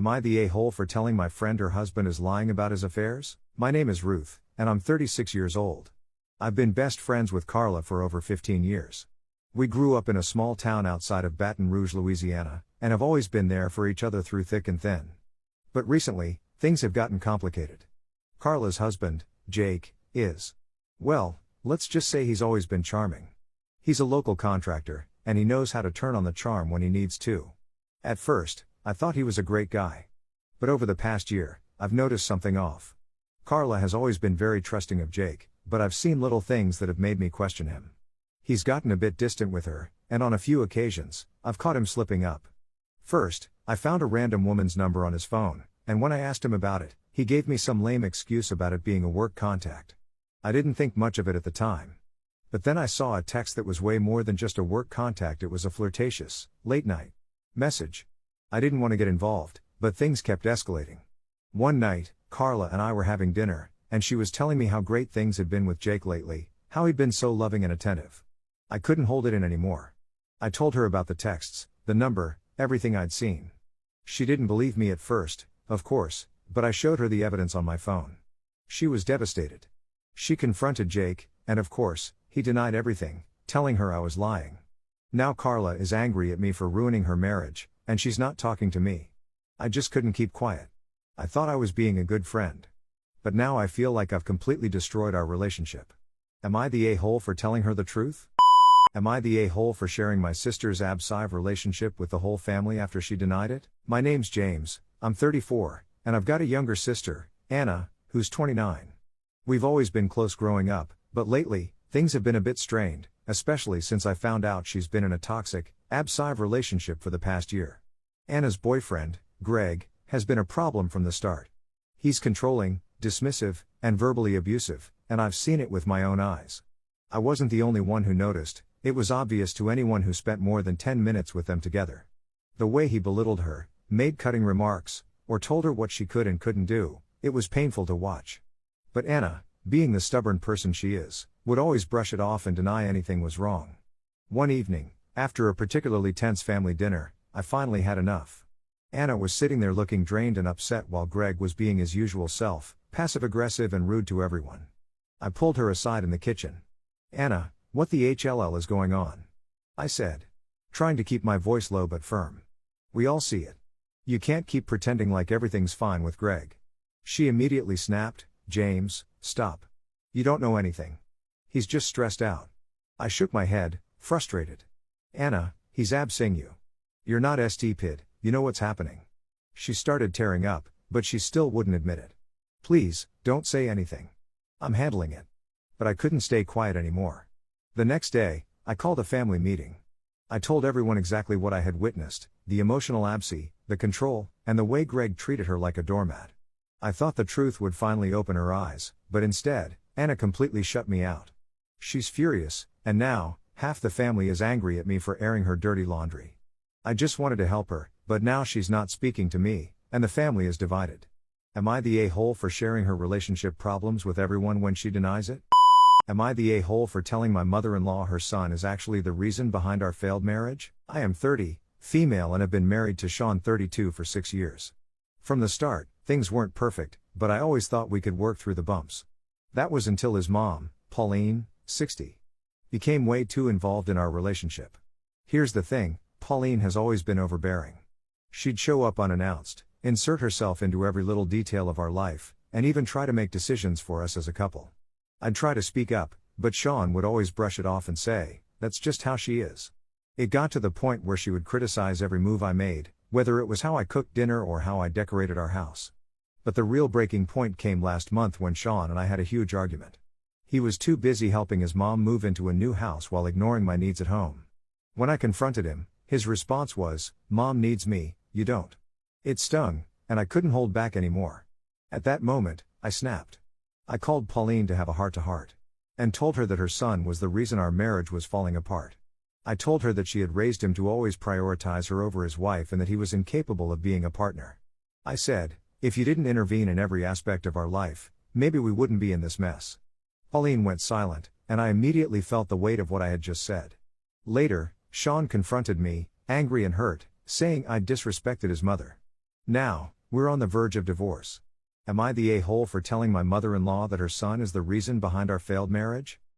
I the a-hole for telling my friend her husband is lying about his affairs? My name is Ruth, and I'm 36 years old. I've been best friends with Carla for over 15 years. We grew up in a small town outside of Baton Rouge, Louisiana, and have always been there for each other through thick and thin. But recently, things have gotten complicated. Carla's husband, Jake, is, well, let's just say he's always been charming. He's a local contractor, and he knows how to turn on the charm when he needs to. At first, I thought he was a great guy. But over the past year, I've noticed something off. Carla has always been very trusting of Jake, but I've seen little things that have made me question him. He's gotten a bit distant with her, and on a few occasions, I've caught him slipping up. First, I found a random woman's number on his phone, and when I asked him about it, he gave me some lame excuse about it being a work contact. I didn't think much of it at the time. But then I saw a text that was way more than just a work contact. It was a flirtatious, late-night message. I didn't want to get involved, but things kept escalating. One night, Carla and I were having dinner, and she was telling me how great things had been with Jake lately, how he'd been so loving and attentive. I couldn't hold it in anymore. I told her about the texts, the number, everything I'd seen. She didn't believe me at first, of course, but I showed her the evidence on my phone. She was devastated. She confronted Jake, and of course, he denied everything, telling her I was lying. Now Carla is angry at me for ruining her marriage, and she's not talking to me. I just couldn't keep quiet. I thought I was being a good friend. But now I feel like I've completely destroyed our relationship. Am I the a-hole for telling her the truth? Am I the a-hole for sharing my sister's abscisive relationship with the whole family after she denied it? My name's James, I'm 34, and I've got a younger sister, Anna, who's 29. We've always been close growing up, but lately, things have been a bit strained, especially since I found out she's been in a toxic, abscisive relationship for the past year. Anna's boyfriend, Greg, has been a problem from the start. He's controlling, dismissive, and verbally abusive, and I've seen it with my own eyes. I wasn't the only one who noticed, it was obvious to anyone who spent more than 10 minutes with them together. The way he belittled her, made cutting remarks, or told her what she could and couldn't do, it was painful to watch. But Anna, being the stubborn person she is, would always brush it off and deny anything was wrong. One evening, after a particularly tense family dinner, I finally had enough. Anna was sitting there looking drained and upset while Greg was being his usual self, passive-aggressive and rude to everyone. I pulled her aside in the kitchen. "Anna, what the HLL is going on?" I said, trying to keep my voice low but firm. "We all see it. You can't keep pretending like everything's fine with Greg." She immediately snapped, "James, stop. You don't know anything. He's just stressed out." I shook my head, frustrated. "Anna, he's absing you. You're not stupid, you know what's happening." She started tearing up, but she still wouldn't admit it. "Please, don't say anything. I'm handling it." But I couldn't stay quiet anymore. The next day, I called a family meeting. I told everyone exactly what I had witnessed, the emotional abscess, the control, and the way Greg treated her like a doormat. I thought the truth would finally open her eyes, but instead, Anna completely shut me out. She's furious, and now, half the family is angry at me for airing her dirty laundry. I just wanted to help her, but now she's not speaking to me, and the family is divided. Am I the a-hole for sharing her relationship problems with everyone when she denies it? Am I the a-hole for telling my mother-in-law her son is actually the reason behind our failed marriage? I am 30, female, and have been married to Sean, 32, for 6 years. From the start, things weren't perfect, but I always thought we could work through the bumps. That was until his mom, Pauline, 60, became way too involved in our relationship. Here's the thing, Pauline has always been overbearing. She'd show up unannounced, insert herself into every little detail of our life, and even try to make decisions for us as a couple. I'd try to speak up, but Sean would always brush it off and say, "That's just how she is." It got to the point where she would criticize every move I made, whether it was how I cooked dinner or how I decorated our house. But the real breaking point came last month when Sean and I had a huge argument. He was too busy helping his mom move into a new house while ignoring my needs at home. When I confronted him, his response was, "Mom needs me, you don't." It stung, and I couldn't hold back anymore. At that moment, I snapped. I called Pauline to have a heart-to-heart. And told her that her son was the reason our marriage was falling apart. I told her that she had raised him to always prioritize her over his wife and that he was incapable of being a partner. I said, "If you didn't intervene in every aspect of our life, maybe we wouldn't be in this mess." Pauline went silent, and I immediately felt the weight of what I had just said. Later, Sean confronted me, angry and hurt, saying I'd disrespected his mother. Now, We're on the verge of divorce. Am I the a-hole for telling my mother-in-law that her son is the reason behind our failed marriage?